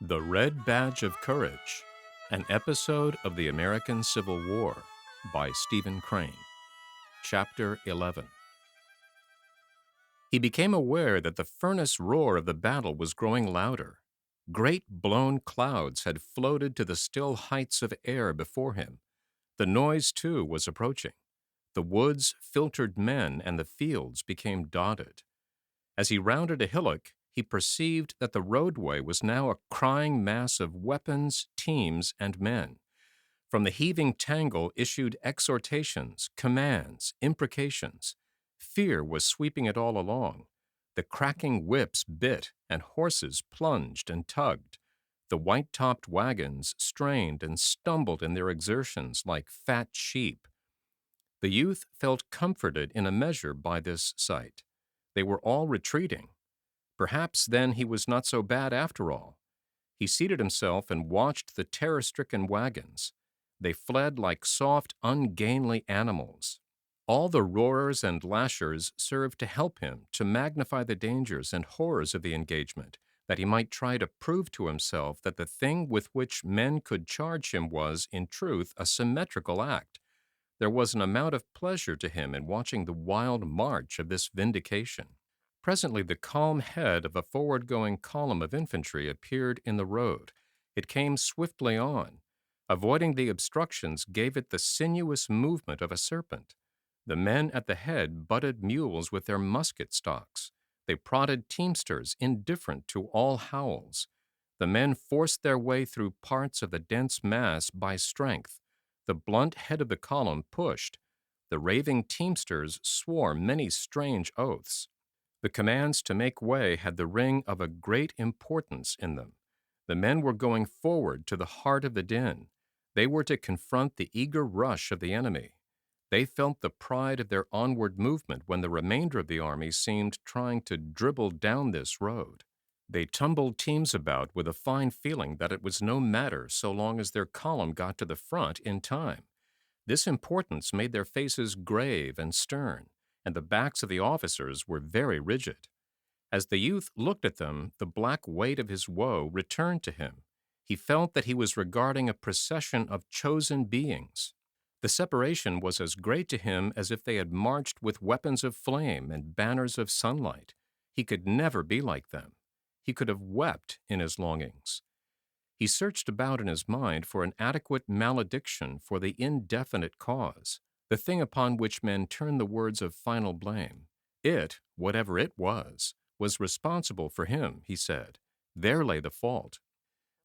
The Red Badge of Courage, an episode of the American Civil War by Stephen Crane. Chapter 11. He became aware that the furnace roar of the battle was growing louder. Great blown clouds had floated to the still heights of air before him. The noise, too, was approaching. The woods filtered men and the fields became dotted. As he rounded a hillock, he perceived that the roadway was now a crying mass of weapons, teams, and men. From the heaving tangle issued exhortations, commands, imprecations. Fear was sweeping it all along. The cracking whips bit, and horses plunged and tugged. The white-topped wagons strained and stumbled in their exertions like fat sheep. The youth felt comforted in a measure by this sight. They were all retreating. Perhaps then he was not so bad after all. He seated himself and watched the terror-stricken wagons. They fled like soft, ungainly animals. All the roarers and lashers served to help him to magnify the dangers and horrors of the engagement, that he might try to prove to himself that the thing with which men could charge him was, in truth, a symmetrical act. There was an amount of pleasure to him in watching the wild march of this vindication. Presently the calm head of a forward-going column of infantry appeared in the road. It came swiftly on. Avoiding the obstructions gave it the sinuous movement of a serpent. The men at the head butted mules with their musket stocks. They prodded teamsters, indifferent to all howls. The men forced their way through parts of the dense mass by strength. The blunt head of the column pushed. The raving teamsters swore many strange oaths. The commands to make way had the ring of a great importance in them. The men were going forward to the heart of the din. They were to confront the eager rush of the enemy. They felt the pride of their onward movement when the remainder of the army seemed trying to dribble down this road. They tumbled teams about with a fine feeling that it was no matter so long as their column got to the front in time. This importance made their faces grave and stern, and the backs of the officers were very rigid. As the youth looked at them, the black weight of his woe returned to him. He felt that he was regarding a procession of chosen beings. The separation was as great to him as if they had marched with weapons of flame and banners of sunlight. He could never be like them. He could have wept in his longings. He searched about in his mind for an adequate malediction for the indefinite cause, the thing upon which men turn the words of final blame. It, whatever it was responsible for him, he said. There lay the fault.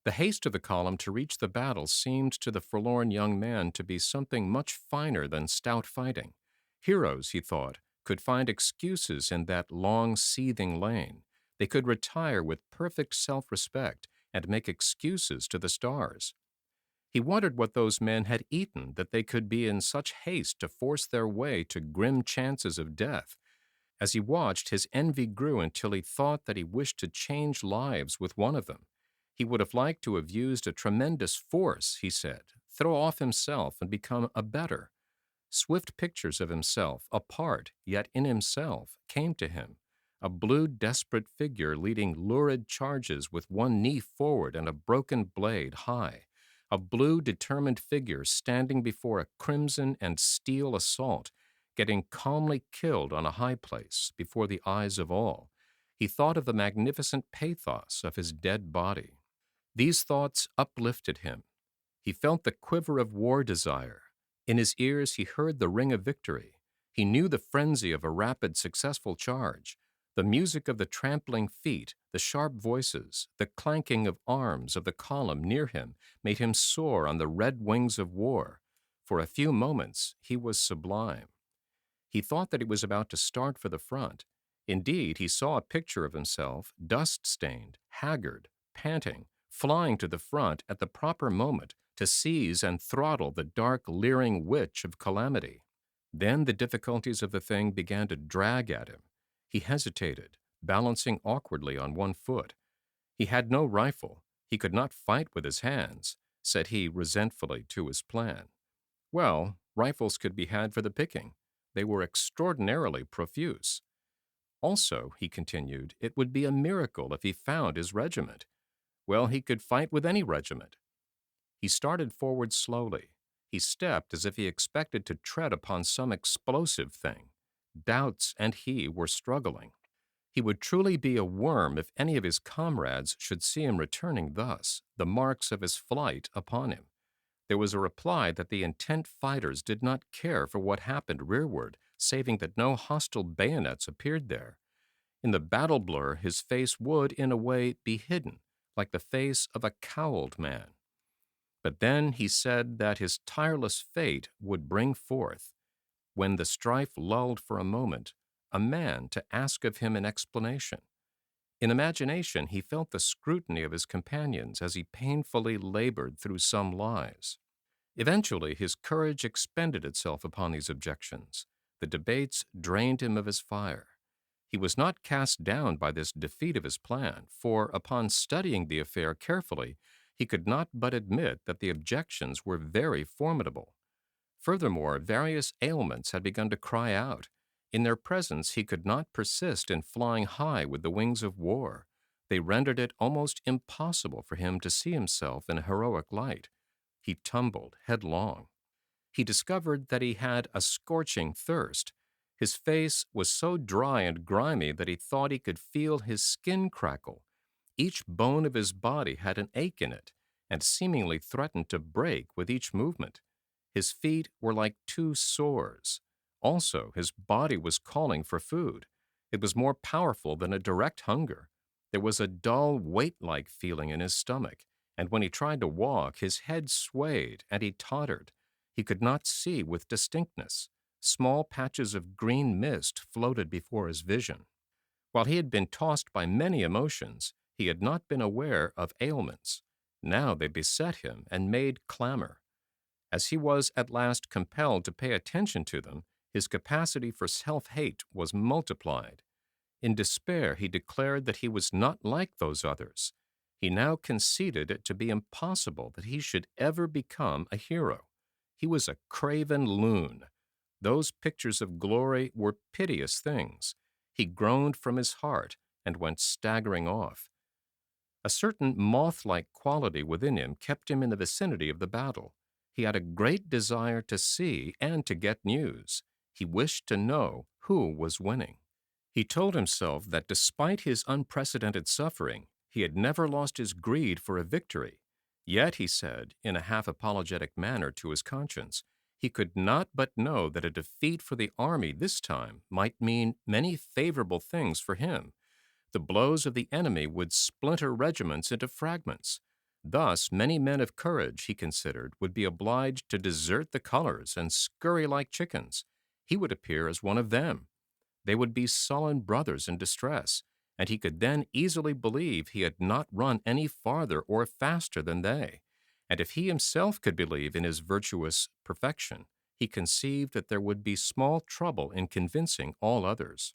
The haste of the column to reach the battle seemed to the forlorn young man to be something much finer than stout fighting. Heroes, he thought, could find excuses in that long, seething lane. They could retire with perfect self-respect and make excuses to the stars. He wondered what those men had eaten that they could be in such haste to force their way to grim chances of death. As he watched, his envy grew until he thought that he wished to change lives with one of them. He would have liked to have used a tremendous force, he said, throw off himself and become a better. Swift pictures of himself, apart yet in himself, came to him. A blue, desperate figure leading lurid charges with one knee forward and a broken blade high. A blue, determined figure standing before a crimson and steel assault, getting calmly killed on a high place before the eyes of all. He thought of the magnificent pathos of his dead body. These thoughts uplifted him. He felt the quiver of war desire. In his ears he heard the ring of victory. He knew the frenzy of a rapid, successful charge. The music of the trampling feet, the sharp voices, the clanking of arms of the column near him made him soar on the red wings of war. For a few moments he was sublime. He thought that he was about to start for the front. Indeed, he saw a picture of himself, dust-stained, haggard, panting, flying to the front at the proper moment to seize and throttle the dark, leering witch of calamity. Then the difficulties of the thing began to drag at him. He hesitated, balancing awkwardly on one foot. He had no rifle. He could not fight with his hands, said he resentfully to his plan. Well, rifles could be had for the picking. They were extraordinarily profuse. Also, he continued, it would be a miracle if he found his regiment. Well, he could fight with any regiment. He started forward slowly. He stepped as if he expected to tread upon some explosive thing. Doubts and he were struggling. He would truly be a worm if any of his comrades should see him returning thus, the marks of his flight upon him. There was a reply that the intent fighters did not care for what happened rearward, saving that no hostile bayonets appeared there. In the battle blur, his face would, in a way, be hidden, like the face of a cowled man. But then he said that his tireless fate would bring forth, when the strife lulled for a moment, a man to ask of him an explanation. In imagination, he felt the scrutiny of his companions as he painfully labored through some lies. Eventually, his courage expended itself upon these objections. The debates drained him of his fire. He was not cast down by this defeat of his plan, for upon studying the affair carefully, he could not but admit that the objections were very formidable. Furthermore, various ailments had begun to cry out. In their presence, he could not persist in flying high with the wings of war. They rendered it almost impossible for him to see himself in a heroic light. He tumbled headlong. He discovered that he had a scorching thirst. His face was so dry and grimy that he thought he could feel his skin crackle. Each bone of his body had an ache in it, and seemingly threatened to break with each movement. His feet were like two sores. Also, his body was calling for food. It was more powerful than a direct hunger. There was a dull, weight-like feeling in his stomach, and when he tried to walk, his head swayed and he tottered. He could not see with distinctness. Small patches of green mist floated before his vision. While he had been tossed by many emotions, he had not been aware of ailments. Now they beset him and made clamor. As he was at last compelled to pay attention to them, his capacity for self-hate was multiplied. In despair, he declared that he was not like those others. He now conceded it to be impossible that he should ever become a hero. He was a craven loon. Those pictures of glory were piteous things. He groaned from his heart and went staggering off. A certain moth-like quality within him kept him in the vicinity of the battle. He had a great desire to see and to get news. He wished to know who was winning. He told himself that despite his unprecedented suffering, he had never lost his greed for a victory. Yet, he said, in a half-apologetic manner to his conscience, he could not but know that a defeat for the army this time might mean many favorable things for him. The blows of the enemy would splinter regiments into fragments. Thus, many men of courage, he considered, would be obliged to desert the colors and scurry like chickens. He would appear as one of them. They would be sullen brothers in distress, and he could then easily believe he had not run any farther or faster than they. And if he himself could believe in his virtuous perfection, he conceived that there would be small trouble in convincing all others.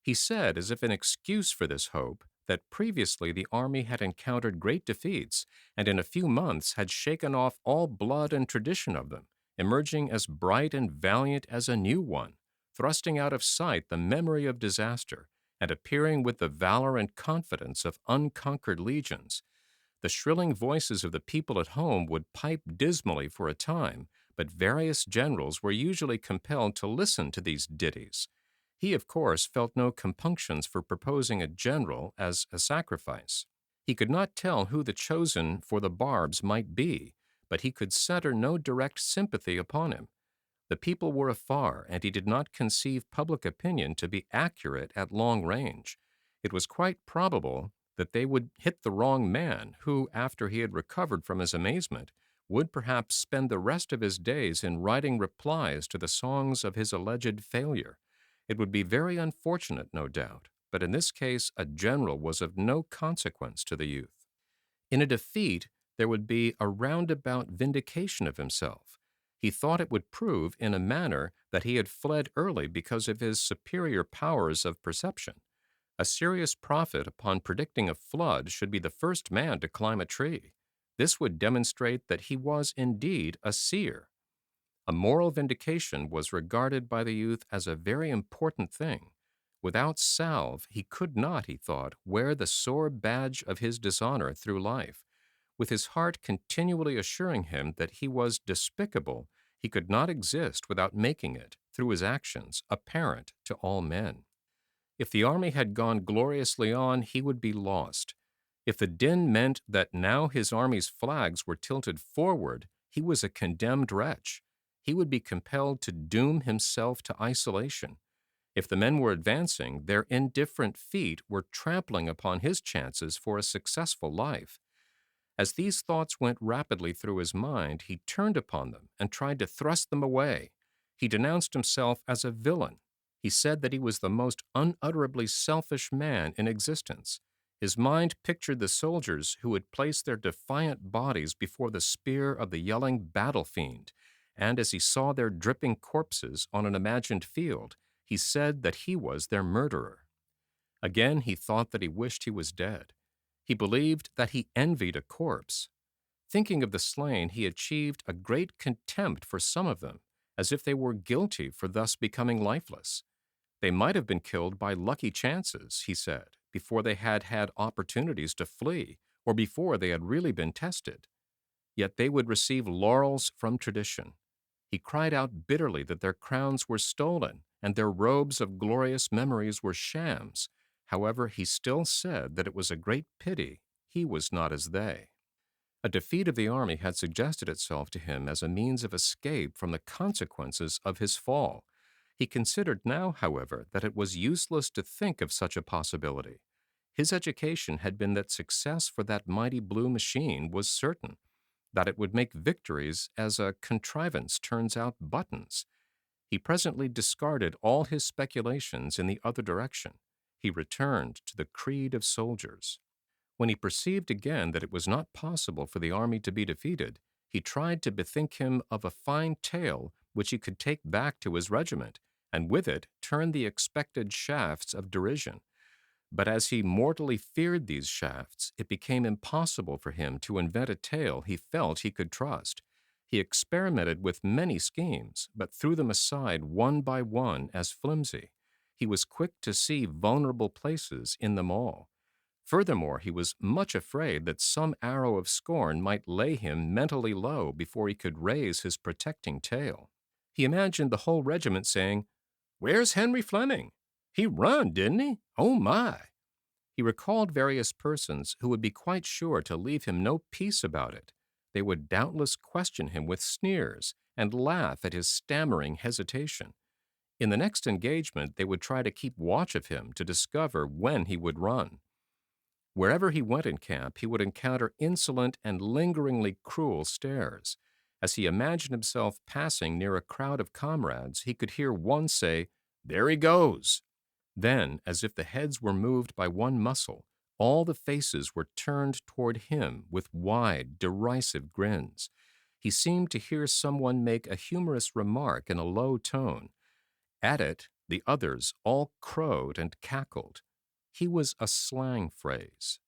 He said, as if in excuse for this hope, that previously the army had encountered great defeats, and in a few months had shaken off all blood and tradition of them, emerging as bright and valiant as a new one, thrusting out of sight the memory of disaster, and appearing with the valor and confidence of unconquered legions. The shrilling voices of the people at home would pipe dismally for a time, but various generals were usually compelled to listen to these ditties. He, of course, felt no compunctions for proposing a general as a sacrifice. He could not tell who the chosen for the barbs might be, but he could center no direct sympathy upon him. The people were afar, and he did not conceive public opinion to be accurate at long range. It was quite probable that they would hit the wrong man, who, after he had recovered from his amazement, would perhaps spend the rest of his days in writing replies to the songs of his alleged failure. It would be very unfortunate, no doubt, but in this case a general was of no consequence to the youth. In a defeat, there would be a roundabout vindication of himself. He thought it would prove, in a manner, that he had fled early because of his superior powers of perception. A serious prophet, upon predicting a flood, should be the first man to climb a tree. This would demonstrate that he was indeed a seer. A moral vindication was regarded by the youth as a very important thing. Without salve, he could not, he thought, wear the sore badge of his dishonor through life. With his heart continually assuring him that he was despicable, he could not exist without making it, through his actions, apparent to all men. If the army had gone gloriously on, he would be lost. If the din meant that now his army's flags were tilted forward, he was a condemned wretch. He would be compelled to doom himself to isolation. If the men were advancing, their indifferent feet were trampling upon his chances for a successful life. As these thoughts went rapidly through his mind, he turned upon them and tried to thrust them away. He denounced himself as a villain. He said that he was the most unutterably selfish man in existence. His mind pictured the soldiers who would place their defiant bodies before the spear of the yelling battle fiend, and as he saw their dripping corpses on an imagined field, he said that he was their murderer. Again he thought that he wished he was dead. He believed that he envied a corpse. Thinking of the slain, he achieved a great contempt for some of them, as if they were guilty for thus becoming lifeless. They might have been killed by lucky chances, he said, before they had had opportunities to flee, or before they had really been tested. Yet they would receive laurels from tradition. He cried out bitterly that their crowns were stolen, and their robes of glorious memories were shams. However, he still said that it was a great pity he was not as they. A defeat of the army had suggested itself to him as a means of escape from the consequences of his fall. He considered now, however, that it was useless to think of such a possibility. His education had been that success for that mighty blue machine was certain, that it would make victories as a contrivance turns out buttons. He presently discarded all his speculations in the other direction. He returned to the creed of soldiers. When he perceived again that it was not possible for the army to be defeated, he tried to bethink him of a fine tale which he could take back to his regiment, and with it turn the expected shafts of derision. But as he mortally feared these shafts, it became impossible for him to invent a tale he felt he could trust. He experimented with many schemes, but threw them aside one by one as flimsy. He was quick to see vulnerable places in them all. Furthermore, he was much afraid that some arrow of scorn might lay him mentally low before he could raise his protecting tale. He imagined the whole regiment saying, "Where's Henry Fleming? He run, didn't he? Oh, my!" He recalled various persons who would be quite sure to leave him no peace about it. They would doubtless question him with sneers and laugh at his stammering hesitation. In the next engagement, they would try to keep watch of him to discover when he would run. Wherever he went in camp, he would encounter insolent and lingeringly cruel stares. As he imagined himself passing near a crowd of comrades, he could hear one say, "There he goes." Then, as if the heads were moved by one muscle, all the faces were turned toward him with wide, derisive grins. He seemed to hear someone make a humorous remark in a low tone. At it, the others all crowed and cackled. He was a slang phrase.